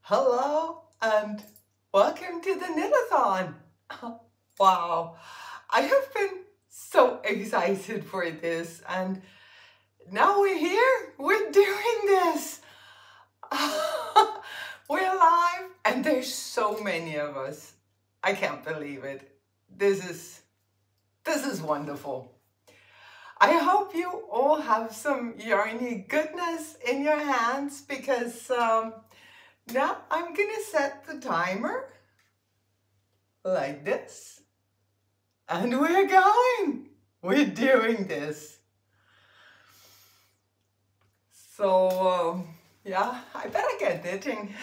Hello and welcome to the Knitathon. Wow, I have been so excited for this, and now we're here, we're doing this. We're live and there's so many of us. I can't believe it. This is wonderful. I hope you all have some yarny goodness in your hands because now I'm gonna set the timer like this. And we're going. We're doing this. So, yeah, I better get knitting.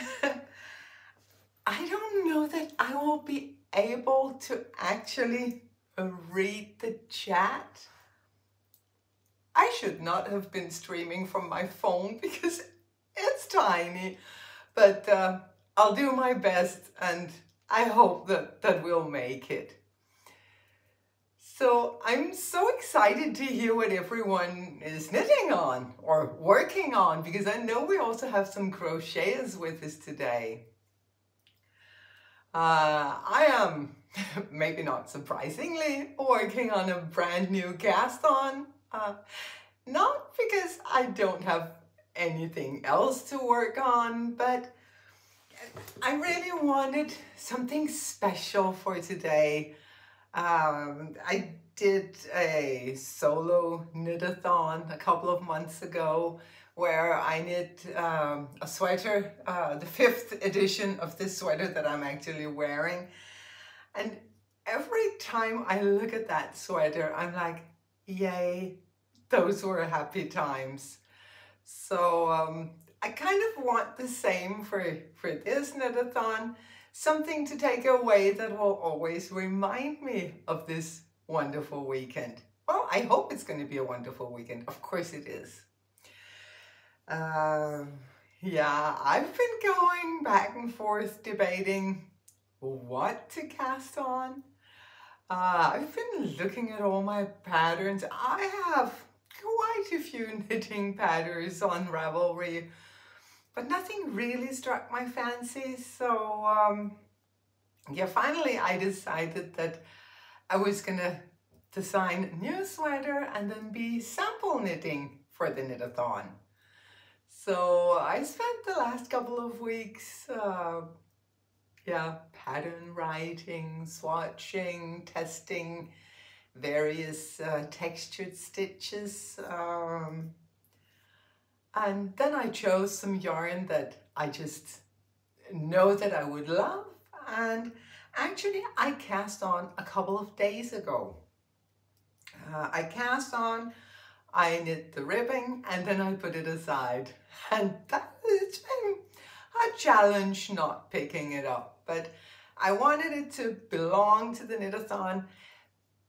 I don't know that I will be able to actually read the chat. I should not have been streaming from my phone because it's tiny. But I'll do my best and I hope that we'll make it. So I'm so excited to hear what everyone is knitting on or working on, because I know we also have some crocheters with us today. I am, maybe not surprisingly, working on a brand new cast on. Not because I don't have anything else to work on, but I really wanted something special for today. I did a solo knit-a-thon a couple of months ago where I knit a sweater, the 5th edition of this sweater that I'm actually wearing. And every time I look at that sweater, I'm like, yay, those were happy times. So I kind of want the same for this knit-a-thon. Something to take away that will always remind me of this wonderful weekend. Well, I hope it's going to be a wonderful weekend. Of course it is. Yeah, I've been going back and forth debating what to cast on. I've been looking at all my patterns. I have quite a few knitting patterns on Ravelry, but nothing really struck my fancy. So yeah, finally I decided that I was gonna design a new sweater and then be sample knitting for the knit-a-thon. So I spent the last couple of weeks yeah, pattern writing, swatching, testing various textured stitches. And then I chose some yarn that I just know that I would love, and actually I cast on a couple of days ago. I cast on, I knit the ribbing, and then I put it aside. And it's been a challenge not picking it up, but I wanted it to belong to the knit-a-thon,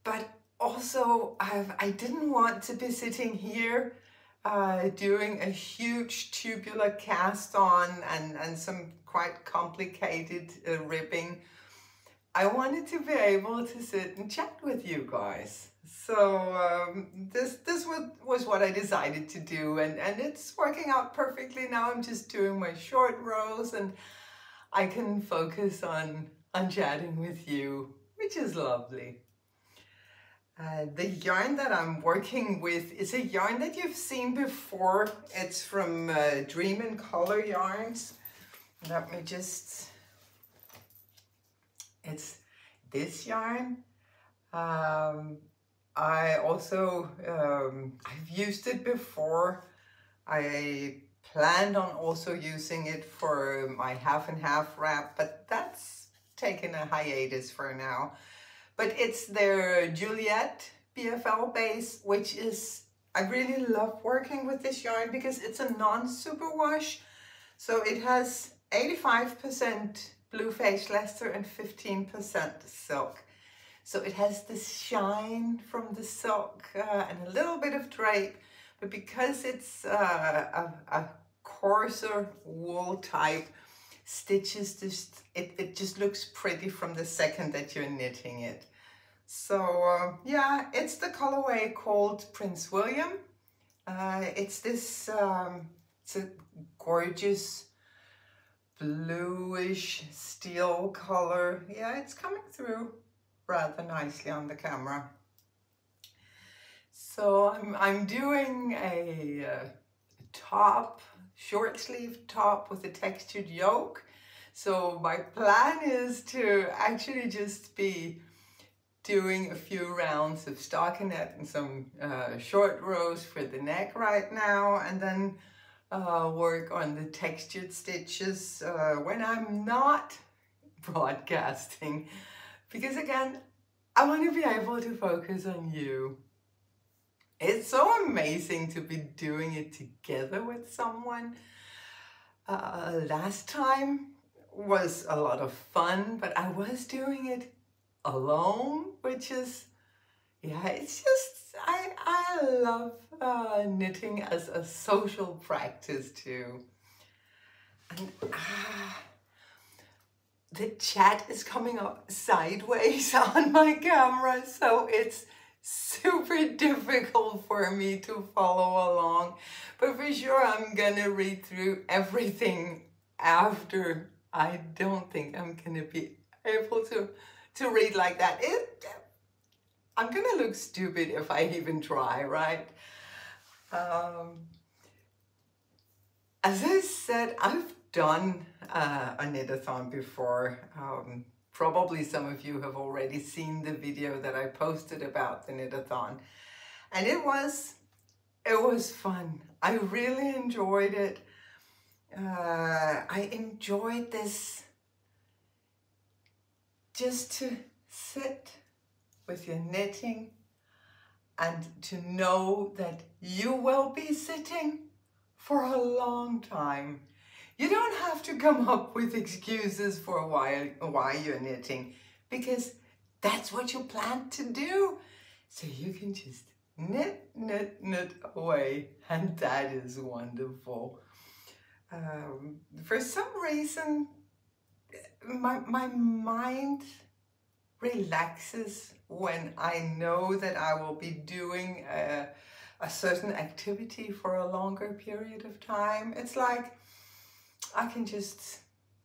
but also I didn't want to be sitting here doing a huge tubular cast on and some quite complicated ribbing. I wanted to be able to sit and chat with you guys. So this was what I decided to do, and it's working out perfectly now. I'm just doing my short rows and I can focus on chatting with you, which is lovely. The yarn that I'm working with is a yarn that you've seen before. It's from Dream in Color Yarns. Let me just, it's this yarn. I also, I've used it before. I planned on also using it for my half and half wrap, but that's taken a hiatus for now. But it's their Juliet BFL base, which is, I really love working with this yarn because it's a non-superwash. So it has 85% blue face leather and 15% silk. So it has this shine from the silk and a little bit of drape, but because it's a coarser wool type, stitches just, it just looks pretty from the second that you're knitting it. So yeah, it's the colorway called Prince William. It's this, it's a gorgeous bluish steel color. Yeah, it's coming through rather nicely on the camera. So I'm doing a top, short sleeve top with a textured yoke. So my plan is to actually just be doing a few rounds of stockinette and some short rows for the neck right now, and then work on the textured stitches when I'm not broadcasting, because again, I want to be able to focus on you. It's so amazing to be doing it together with someone. Last time was a lot of fun, but I was doing it alone, which is, yeah, it's just, I love knitting as a social practice too. And the chat is coming up sideways on my camera, so it's super difficult for me to follow along. But for sure, I'm gonna read through everything after. I don't think I'm gonna be able to read like that. I'm gonna look stupid if I even try, right? As I said, I've done a knitathon before. Probably some of you have already seen the video that I posted about the knitathon, and it was fun. I really enjoyed it. I enjoyed this, just to sit with your knitting and to know that you will be sitting for a long time. You don't have to come up with excuses for why you're knitting, because that's what you plan to do. So you can just knit, knit, knit away, and that is wonderful. For some reason, my mind relaxes when I know that I will be doing a certain activity for a longer period of time. It's like I can just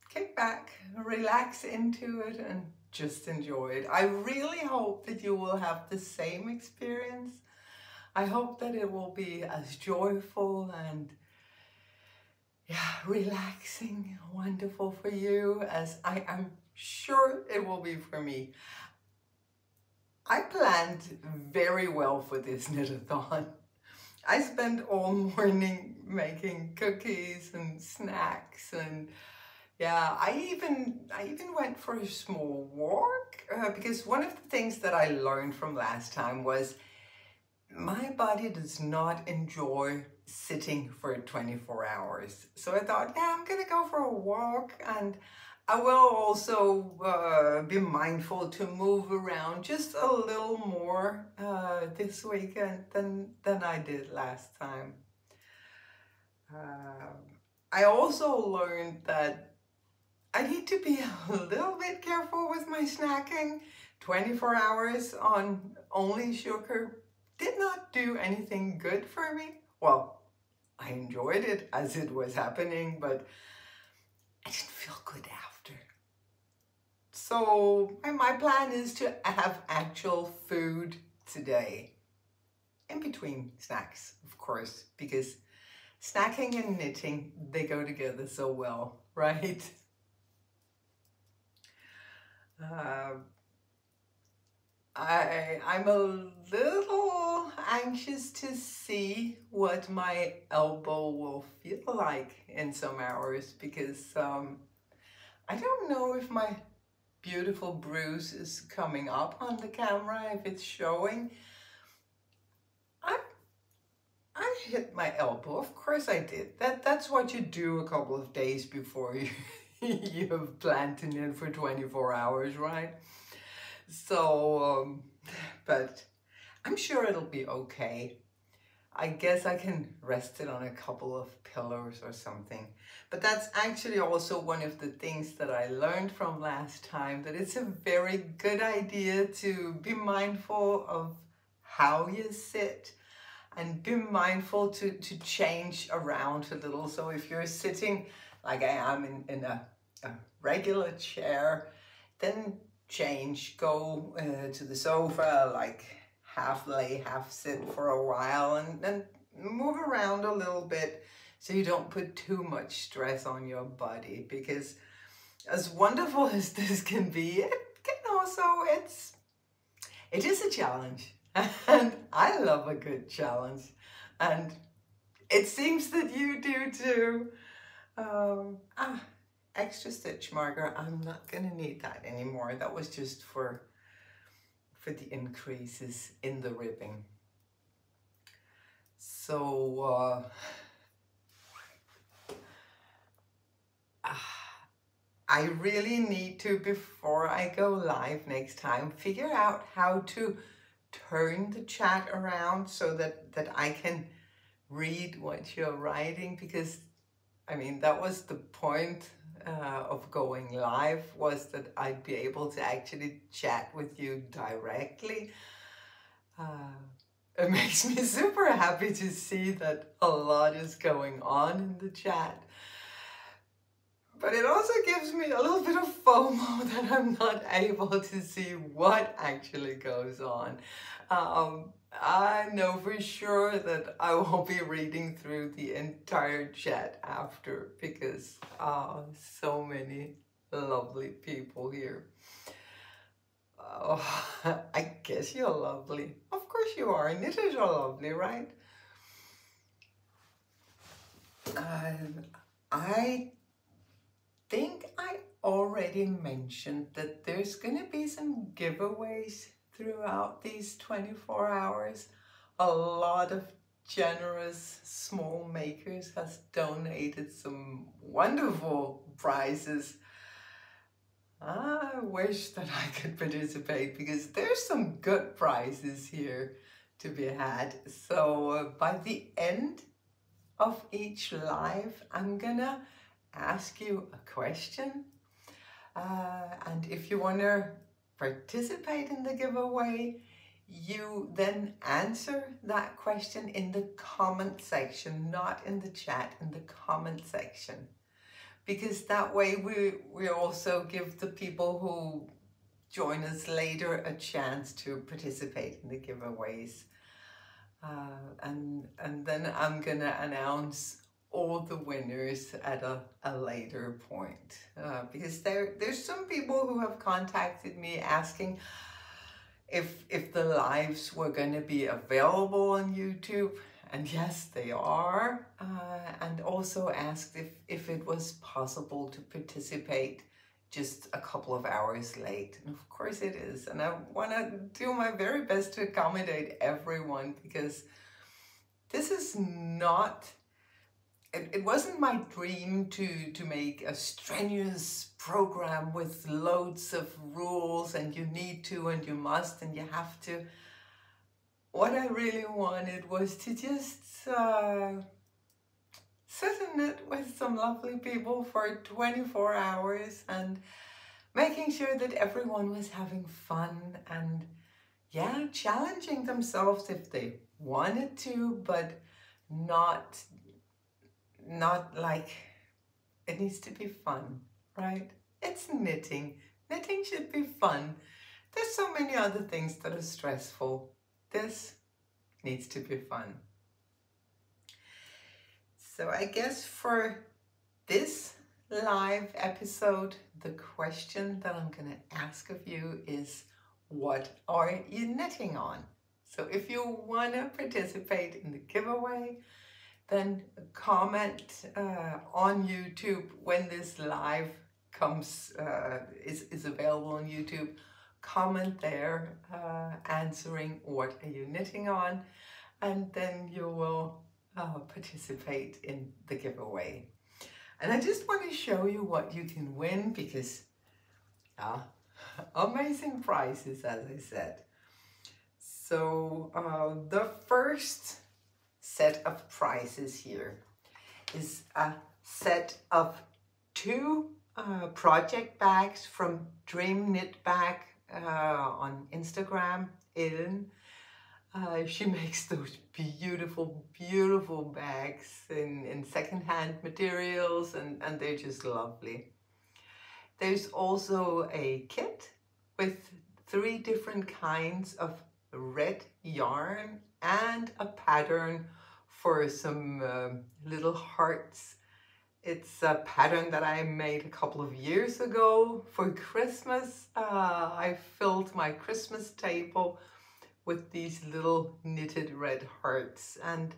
kick back, relax into it, and just enjoy it. I really hope that you will have the same experience. I hope that it will be as joyful and, yeah, relaxing, wonderful for you as I am sure it will be for me. I planned very well for this knitathon. I spent all morning making cookies and snacks, and yeah, I even went for a small walk because one of the things that I learned from last time was my body does not enjoy sitting for 24 hours. So I thought, yeah, I'm gonna go for a walk, and I will also be mindful to move around just a little more this weekend than I did last time. I also learned that I need to be a little bit careful with my snacking. 24 hours on only sugar did not do anything good for me. Well, I enjoyed it as it was happening, but I didn't feel good after. So my plan is to have actual food today, in between snacks, of course, because snacking and knitting, they go together so well, right? I'm a little anxious to see what my elbow will feel like in some hours, because I don't know if my beautiful bruise is coming up on the camera, if it's showing. I hit my elbow, of course I did. That's what you do a couple of days before you have planned to knit for 24 hours, right? So, but I'm sure it'll be okay. I guess I can rest it on a couple of pillows or something. But that's actually also one of the things that I learned from last time, that it's a very good idea to be mindful of how you sit and be mindful to change around a little. So if you're sitting like I am in a regular chair, then change, go to the sofa, like half lay, half sit for a while, and then move around a little bit so you don't put too much stress on your body, because as wonderful as this can be, it can also, it is a challenge. And I love a good challenge. And it seems that you do too. Extra stitch marker. I'm not gonna need that anymore. That was just for the increases in the ribbing. So I really need to, before I go live next time, figure out how to turn the chat around so that I can read what you're writing, because I mean, that was the point of going live, was that I'd be able to actually chat with you directly. It makes me super happy to see that a lot is going on in the chat. But it also gives me a little bit of FOMO that I'm not able to see what actually goes on. I know for sure that I will be reading through the entire chat after, because so many lovely people here. I guess you're lovely. Of course you are. Knitters are lovely, right? I think I already mentioned that there's going to be some giveaways throughout these 24 hours. A lot of generous small makers has donated some wonderful prizes. I wish that I could participate, because there's some good prizes here to be had. So by the end of each live, I'm gonna ask you a question, and if you want to participate in the giveaway, you then answer that question in the comment section, not in the chat, in the comment section, because that way we also give the people who join us later a chance to participate in the giveaways. And then I'm gonna announce all the winners at a later point, because there's some people who have contacted me asking if the lives were going to be available on YouTube, and yes, they are, and also asked if it was possible to participate just a couple of hours late. And of course it is, and I want to do my very best to accommodate everyone, because this is not, it wasn't my dream to make a strenuous program with loads of rules and you need to and you must and you have to. What I really wanted was to just sit and knit with some lovely people for 24 hours and making sure that everyone was having fun and, yeah, challenging themselves if they wanted to, but not like, it needs to be fun, right? It's knitting. Knitting should be fun. There's so many other things that are stressful. This needs to be fun. So I guess for this live episode, the question that I'm going to ask of you is, what are you knitting on? So if you want to participate in the giveaway, then comment on YouTube when this live comes, is available on YouTube. Comment there answering what are you knitting on, and then you will participate in the giveaway. And I just want to show you what you can win, because amazing prizes, as I said. So the first set of prizes here is a set of 2 project bags from Dream Knit Bag on Instagram, Ellen. She makes those beautiful, beautiful bags in secondhand materials, and they're just lovely. There's also a kit with 3 different kinds of red yarn and a pattern for some little hearts. It's a pattern that I made a couple of years ago for Christmas. I filled my Christmas table with these little knitted red hearts. And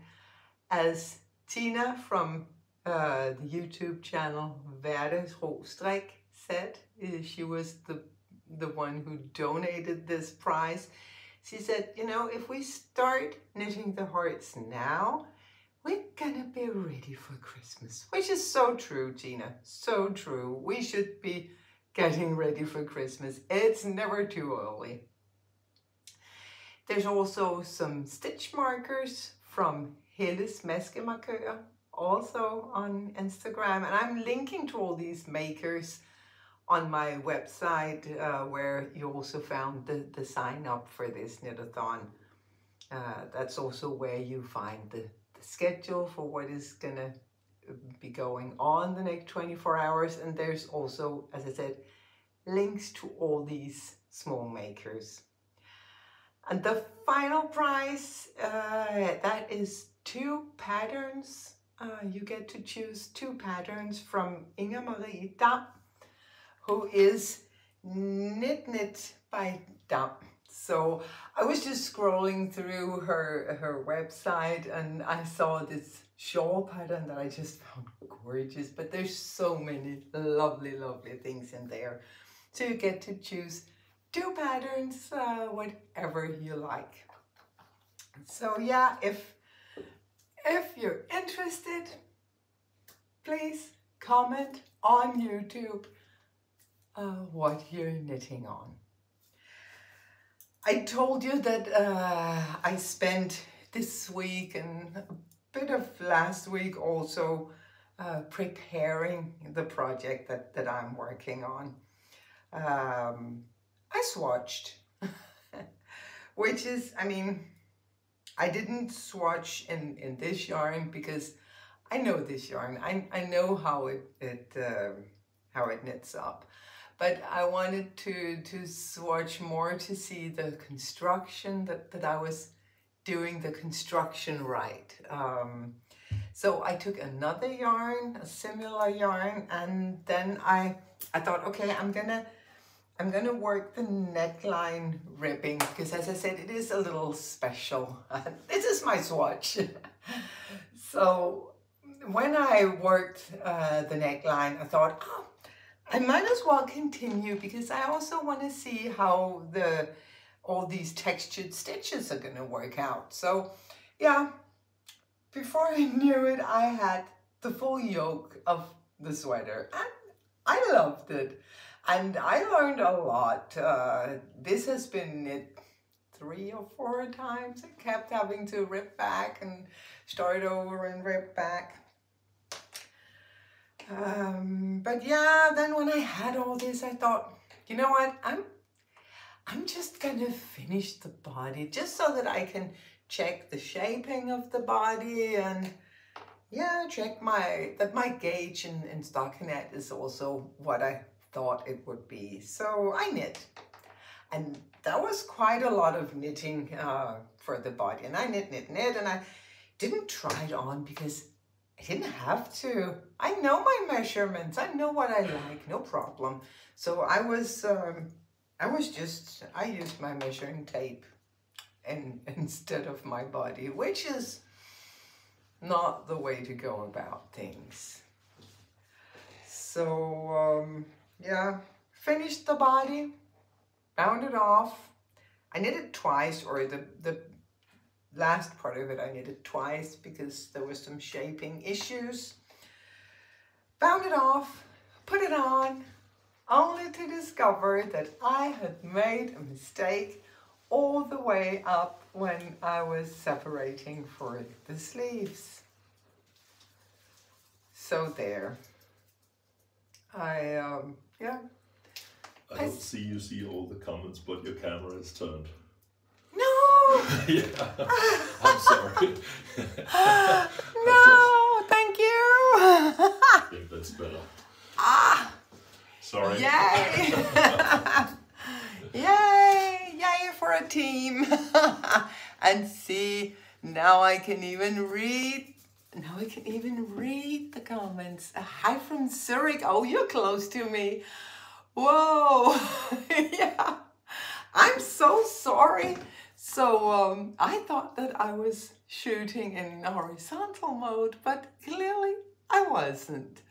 as Tina from the YouTube channel Hverdagsrostrik said, she was the one who donated this prize. She said, you know, if we start knitting the hearts now, we're gonna be ready for Christmas. Which is so true, Tina, so true. We should be getting ready for Christmas. It's never too early. There's also some stitch markers from Hilles Maskemarkør, also on Instagram. And I'm linking to all these makers on my website, where you also found the sign up for this knitathon. That's also where you find the schedule for what is gonna be going on the next 24 hours. And there's also, as I said, links to all these small makers. And the final prize, that is 2 patterns. You get to choose 2 patterns from Inger Marie Dam, who is Knit by Dam. So I was just scrolling through her website and I saw this shawl pattern that I just found gorgeous, but there's so many lovely, lovely things in there. So you get to choose 2 patterns, whatever you like. So yeah, if you're interested, please comment on YouTube what you're knitting on. I told you that I spent this week and a bit of last week also preparing the project that I'm working on. I swatched, which is, I mean, I didn't swatch in this yarn because I know this yarn. I know how it knits up, but I wanted to swatch more to see the construction, that I was doing the construction right. So I took another yarn, a similar yarn, and then I thought, okay, I'm gonna work the neckline ribbing because, as I said, it is a little special. This is my swatch. So when I worked the neckline, I thought, oh, I might as well continue because I also want to see how all these textured stitches are gonna work out. So yeah, before I knew it, I had the full yoke of the sweater and I loved it. And I learned a lot. This has been knit 3 or 4 times. I kept having to rip back and start over and rip back. But yeah, then when I had all this, I thought, you know what? I'm just gonna finish the body just so that I can check the shaping of the body and yeah, check that my gauge in stockinette is also what I thought it would be. So I knit, and that was quite a lot of knitting for the body. And I knit, and I didn't try it on because I didn't have to. I know my measurements. I know what I like, no problem. So I used my measuring tape instead of my body, which is not the way to go about things. So yeah, finished the body, bound it off. I knitted twice, or the last part of it I knitted twice because there was some shaping issues. Bound it off, put it on, only to discover that I had made a mistake all the way up when I was separating for the sleeves. So there. Yeah. I don't see you see all the comments, but your camera is turned. No! Yeah, I'm sorry. No, thank you. I think that's better. Ah, Sorry. yay. Yay, yay for a team. And see, now I can even read. Now I can even read the comments. Hi from Zurich. Oh, you're close to me. Whoa. Yeah. I'm so sorry. So I thought that I was shooting in horizontal mode, but clearly I wasn't.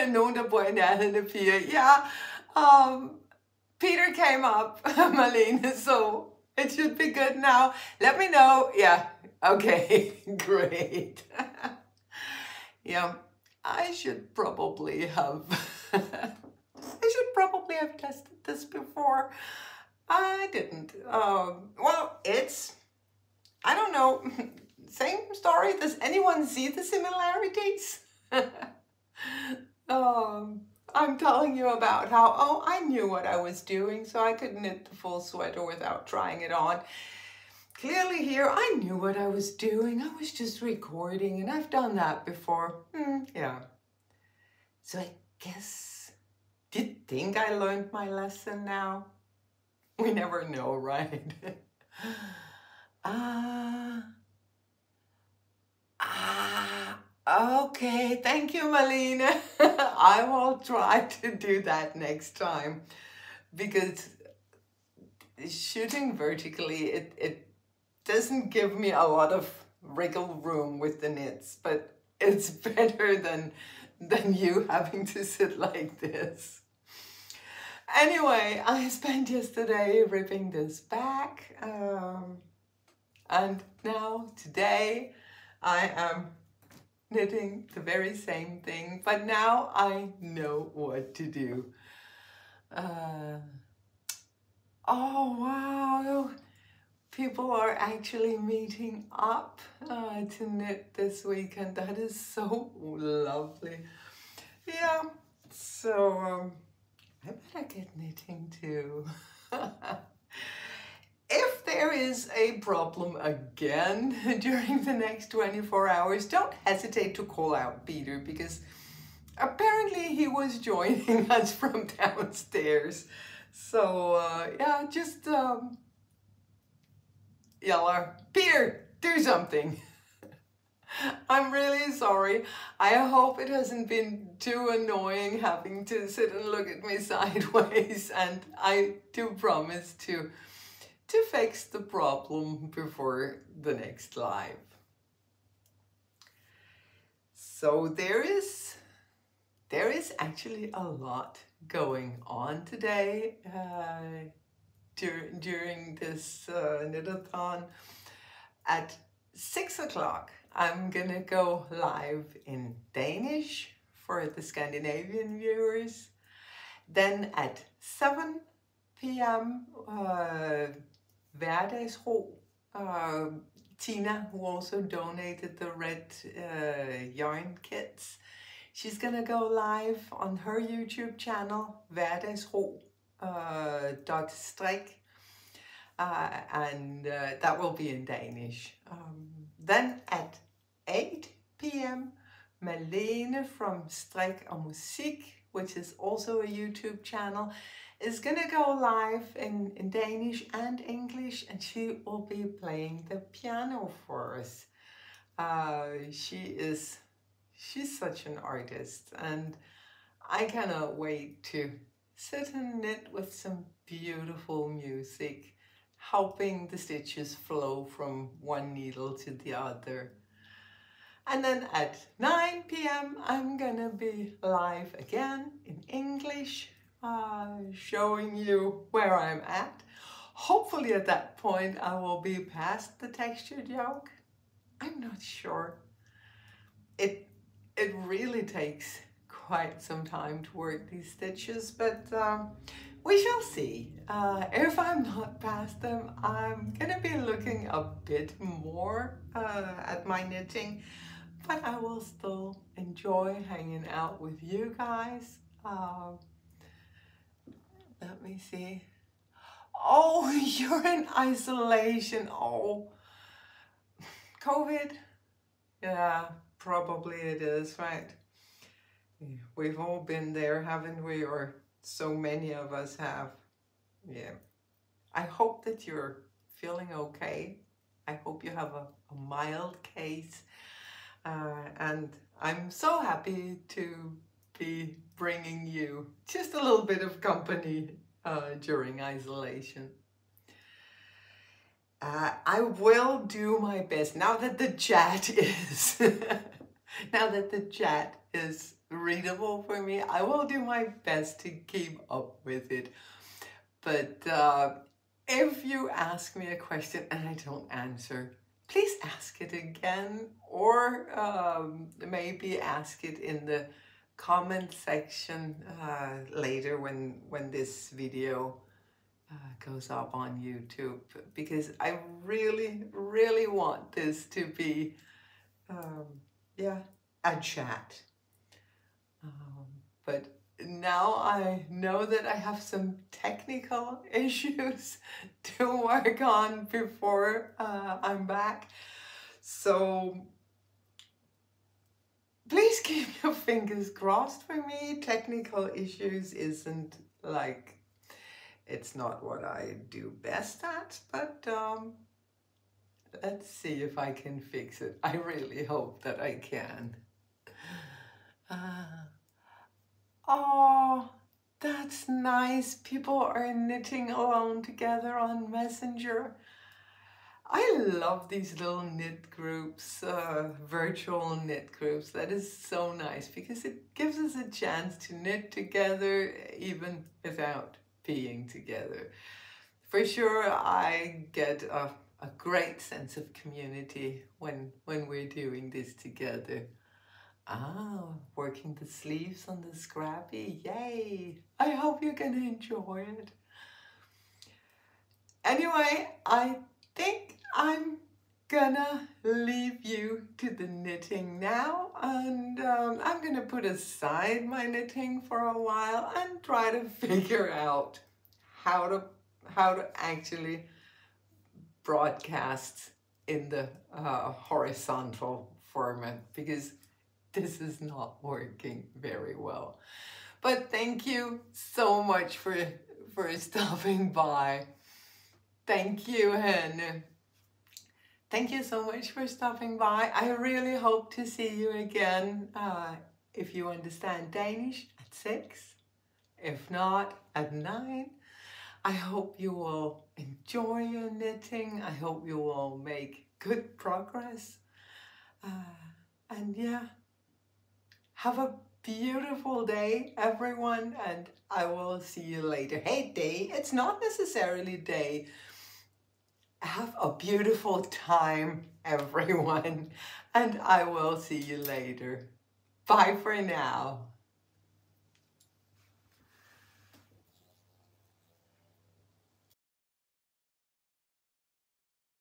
Nogen, der bor i nærheden af Pia. Ja, Peter came up, Marlene, so it should be good now. Let me know. Yeah, okay, great. Yeah, I should probably have tested this before. I didn't. Well, it's, I don't know, same story. Does anyone see the similarities? I'm telling you about how, oh, I knew what I was doing, so I could knit the full sweater without trying it on. Clearly here, I knew what I was doing. I was just recording, and I've done that before. Yeah. So I guess, do you think I learned my lesson now? We never know, right? Okay, thank you, Marlene. I will try to do that next time, because shooting vertically, it doesn't give me a lot of wriggle room with the knits, but it's better than you having to sit like this. Anyway, I spent yesterday ripping this back, and now today I am knitting the very same thing, but now I know what to do. Oh wow, people are actually meeting up to knit this weekend. That is so lovely. Yeah, so I better get knitting too. If there is a problem again during the next 24 hours, don't hesitate to call out Peter, because apparently he was joining us from downstairs. So yeah, just yell, Peter, do something. I'm really sorry. I hope it hasn't been too annoying having to sit and look at me sideways, and I do promise to fix the problem before the next live. So there is actually a lot going on today during this knitathon. At 6 o'clock, I'm gonna go live in Danish for the Scandinavian viewers. Then at 7 p.m. Hverdagsro, Tina, who also donated the red yarn kits, she's gonna go live on her YouTube channel, hverdagsro.strik, and that will be in Danish. Then at 8 p.m. Malene from Strik og Musik, which is also a YouTube channel, is gonna go live in Danish and English, and she will be playing the piano for us. She's such an artist, and I cannot wait to sit and knit with some beautiful music, helping the stitches flow from one needle to the other. And then at 9 p.m. I'm gonna be live again in English, showing you where I'm at. Hopefully at that point I will be past the textured yoke. I'm not sure. It really takes quite some time to work these stitches, but we shall see. If I'm not past them, I'm gonna be looking a bit more at my knitting, but I will still enjoy hanging out with you guys. Let me see. Oh, you're in isolation. Oh, COVID? Yeah, probably it is, right? We've all been there, haven't we? Or so many of us have. Yeah. I hope that you're feeling okay. I hope you have a mild case. And I'm so happy to be bringing you just a little bit of company during isolation. I will do my best now that the chat is now that the chat is readable for me. I will do my best to keep up with it. But if you ask me a question and I don't answer, please ask it again, or maybe ask it in the comment section later when this video goes up on YouTube, because I really, really want this to be, yeah, a chat. But now I know that I have some technical issues to work on before I'm back. So please keep your fingers crossed for me. Technical issues isn't like, it's not what I do best at, but let's see if I can fix it. I really hope that I can. Oh, that's nice. People are knitting along together on Messenger. I love these little knit groups, virtual knit groups. That is so nice because it gives us a chance to knit together even without being together. For sure, I get a great sense of community when we're doing this together. Ah, working the sleeves on the scrappy. Yay! I hope you're gonna enjoy it. Anyway, I think I'm gonna leave you to the knitting now, and I'm gonna put aside my knitting for a while and try to figure out how to actually broadcast in the horizontal format, because this is not working very well. But thank you so much for stopping by. Thank you, Hen. Thank you so much for stopping by. I really hope to see you again if you understand Danish at 6. If not, at 9. I hope you will enjoy your knitting. I hope you will make good progress. And yeah, have a beautiful day, everyone, and I will see you later. Hey, day, it's not necessarily day. Have a beautiful time, everyone, and I will see you later. Bye for now.